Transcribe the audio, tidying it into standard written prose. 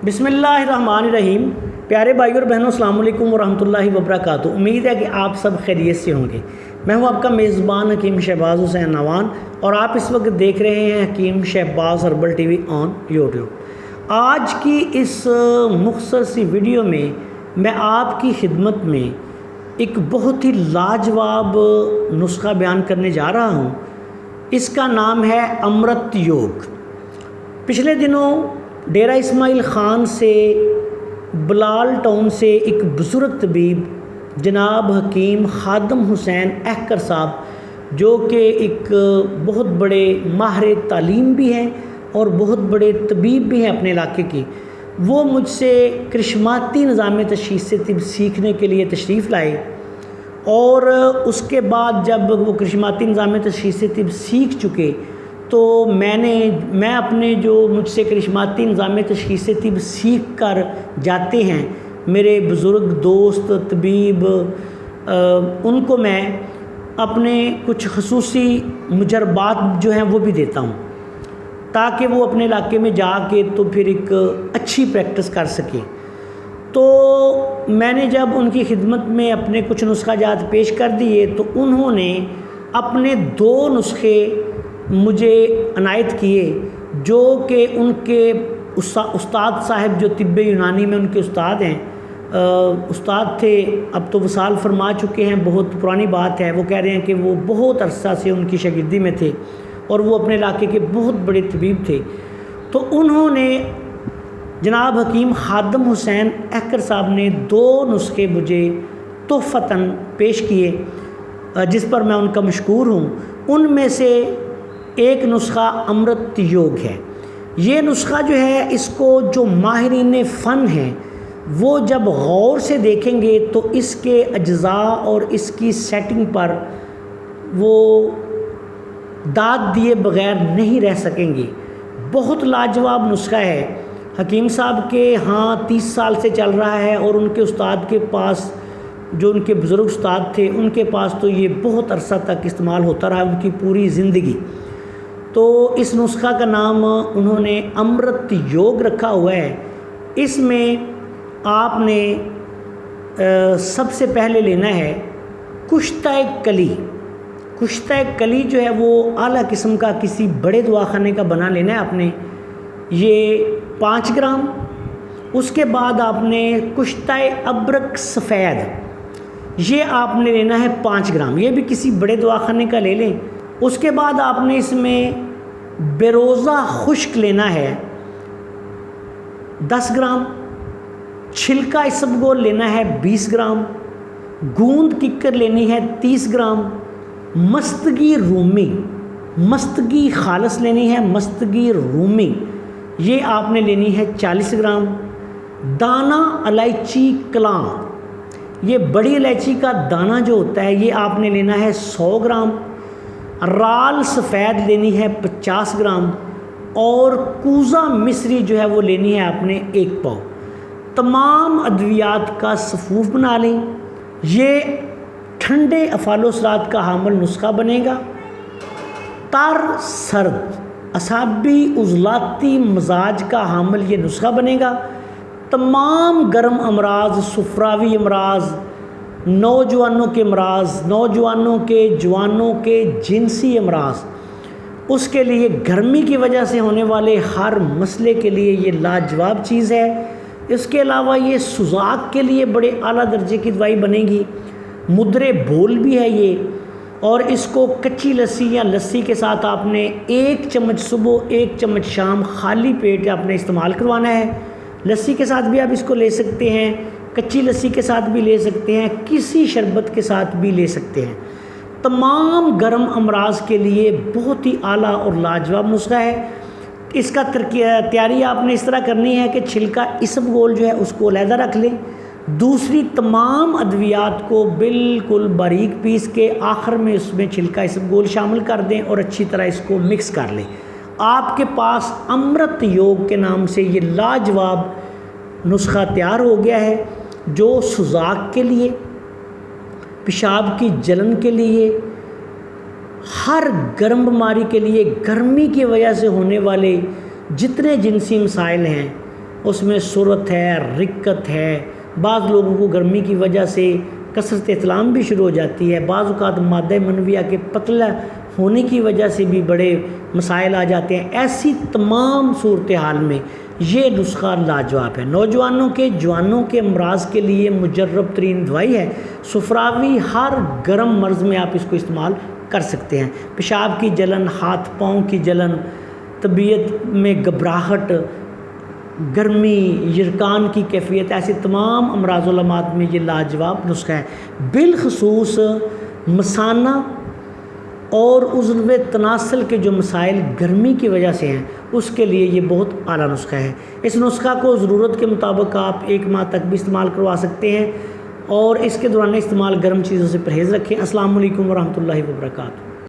بسم اللہ الرحمن الرحیم۔ پیارے بھائی اور بہنوں، السلام علیکم ورحمۃ اللہ وبرکاتہ۔ امید ہے کہ آپ سب خیریت سے ہوں گے۔ میں ہوں آپ کا میزبان حکیم شہباز حسین نوان، اور آپ اس وقت دیکھ رہے ہیں Hakim Shahbaz herbal TV on آن یوٹیوب۔ آج کی اس مختصر سی ویڈیو میں آپ کی خدمت میں ایک بہت ہی لاجواب نسخہ بیان کرنے جا رہا ہوں۔ اس کا نام ہے امرت یوگ۔ پچھلے دنوں ڈیرہ اسماعیل خان سے بلال ٹاؤن سے ایک بزرگ طبیب جناب حکیم خادم حسین احکر صاحب، جو کہ ایک بہت بڑے ماہر تعلیم بھی ہیں اور بہت بڑے طبیب بھی ہیں اپنے علاقے کی، وہ مجھ سے کرشماتی نظام تشخیص سے طب سیکھنے کے لیے تشریف لائے۔ اور اس کے بعد جب وہ کرشماتی نظام تشخیص سے طب سیکھ چکے تو میں اپنے جو مجھ سے کرشماتی نظام تشخیص سے طب سیکھ کر جاتے ہیں میرے بزرگ دوست طبیب، ان کو میں اپنے کچھ خصوصی مجربات جو ہیں وہ بھی دیتا ہوں، تاکہ وہ اپنے علاقے میں جا کے تو پھر ایک اچھی پریکٹس کر سکیں۔ تو میں نے جب ان کی خدمت میں اپنے کچھ نسخہ جات پیش کر دیے تو انہوں نے اپنے 2 نسخے مجھے عنایت کیے، جو کہ ان کے استاد صاحب جو طب یونانی میں ان کے استاد ہیں، استاد تھے، اب تو وصال فرما چکے ہیں، بہت پرانی بات ہے۔ وہ کہہ رہے ہیں کہ وہ بہت عرصہ سے ان کی شاگردی میں تھے اور وہ اپنے علاقے کے بہت بڑے طبیب تھے۔ تو انہوں نے جناب حکیم خادم حسین احکر صاحب نے 2 نسخے مجھے تحفتاً پیش کیے، جس پر میں ان کا مشکور ہوں۔ ان میں سے ایک نسخہ امرت یوگ ہے۔ یہ نسخہ جو ہے، اس کو جو ماہرین فن ہیں وہ جب غور سے دیکھیں گے تو اس کے اجزاء اور اس کی سیٹنگ پر وہ داد دیے بغیر نہیں رہ سکیں گے۔ بہت لاجواب نسخہ ہے۔ حکیم صاحب کے ہاں 30 سال سے چل رہا ہے، اور ان کے استاد کے پاس، جو ان کے بزرگ استاد تھے، ان کے پاس تو یہ بہت عرصہ تک استعمال ہوتا رہا، ان کی پوری زندگی۔ تو اس نسخہ کا نام انہوں نے امرت یوگ رکھا ہوا ہے۔ اس میں آپ نے سب سے پہلے لینا ہے کشتہ کلی۔ کشتہ کلی جو ہے وہ اعلیٰ قسم کا کسی بڑے دواخانے کا بنا لینا ہے آپ نے، یہ 5 گرام۔ اس کے بعد آپ نے کشتہ ابرک سفید، یہ آپ نے لینا ہے 5 گرام، یہ بھی کسی بڑے دواخانے کا لے لیں۔ اس کے بعد آپ نے اس میں بیروزہ خشک لینا ہے 10 گرام، چھلکا اسبگول لینا ہے 20 گرام، گوند ککر لینی ہے 30 گرام، مستگی رومی، مستگی خالص لینی ہے، مستگی رومی یہ آپ نے لینی ہے 40 گرام، دانہ الائچی کلاں، یہ بڑی الائچی کا دانہ جو ہوتا ہے یہ آپ نے لینا ہے 100 گرام، رال سفید لینی ہے 50 گرام، اور کوزہ مصری جو ہے وہ لینی ہے آپ نے 1 پاؤ۔ تمام ادویات کا صفوف بنا لیں۔ یہ ٹھنڈے افعال و اثرات کا حامل نسخہ بنے گا۔ تر سرد اعصابی عضلاتی مزاج کا حامل یہ نسخہ بنے گا۔ تمام گرم امراض، سفراوی امراض، نوجوانوں کے امراض، نوجوانوں کے جوانوں کے جنسی امراض، اس کے لیے گرمی کی وجہ سے ہونے والے ہر مسئلے کے لیے یہ لاجواب چیز ہے۔ اس کے علاوہ یہ سوزاک کے لیے بڑے اعلیٰ درجے کی دوائی بنے گی۔ مدرے بول بھی ہے یہ، اور اس کو کچی لسی یا لسی کے ساتھ آپ نے 1 چمچ صبح 1 چمچ شام خالی پیٹ آپ نے استعمال کروانا ہے۔ لسی کے ساتھ بھی آپ اس کو لے سکتے ہیں، کچی لسی کے ساتھ بھی لے سکتے ہیں، کسی شربت کے ساتھ بھی لے سکتے ہیں۔ تمام گرم امراض کے لیے بہت ہی اعلیٰ اور لاجواب نسخہ ہے۔ اس کا تیاری آپ نے اس طرح کرنی ہے کہ چھلکا اسبگول جو ہے اس کو علیحدہ رکھ لیں، دوسری تمام ادویات کو بالکل باریک پیس کے آخر میں اس میں چھلکا اسبگول شامل کر دیں اور اچھی طرح اس کو مکس کر لیں۔ آپ کے پاس امرت یوگ کے نام سے یہ لاجواب نسخہ تیار ہو گیا ہے، جو سوزاک کے لیے، پیشاب کی جلن کے لیے، ہر گرم بیماری کے لیے، گرمی کی وجہ سے ہونے والے جتنے جنسی مسائل ہیں اس میں سرت ہے، رکت ہے، بعض لوگوں کو گرمی کی وجہ سے کثرت احتلام بھی شروع ہو جاتی ہے، بعض اوقات مادہ منویہ کے پتلا ہونے کی وجہ سے بھی بڑے مسائل آ جاتے ہیں۔ ایسی تمام صورتحال میں یہ نسخہ لاجواب ہے۔ نوجوانوں کے جوانوں کے امراض کے لیے مجرب ترین دوائی ہے۔ سفراوی ہر گرم مرض میں آپ اس کو استعمال کر سکتے ہیں۔ پیشاب کی جلن، ہاتھ پاؤں کی جلن، طبیعت میں گھبراہٹ، گرمی، یرکان کی کیفیت، ایسے تمام امراض و علامات میں یہ لاجواب نسخہ ہے۔ بالخصوص مثانہ اور عضو تناسل کے جو مسائل گرمی کی وجہ سے ہیں اس کے لیے یہ بہت اعلیٰ نسخہ ہے۔ اس نسخہ کو ضرورت کے مطابق آپ 1 ماہ تک بھی استعمال کروا سکتے ہیں، اور اس کے دوران استعمال گرم چیزوں سے پرہیز رکھیں۔ السلام علیکم ورحمۃ اللہ وبرکاتہ۔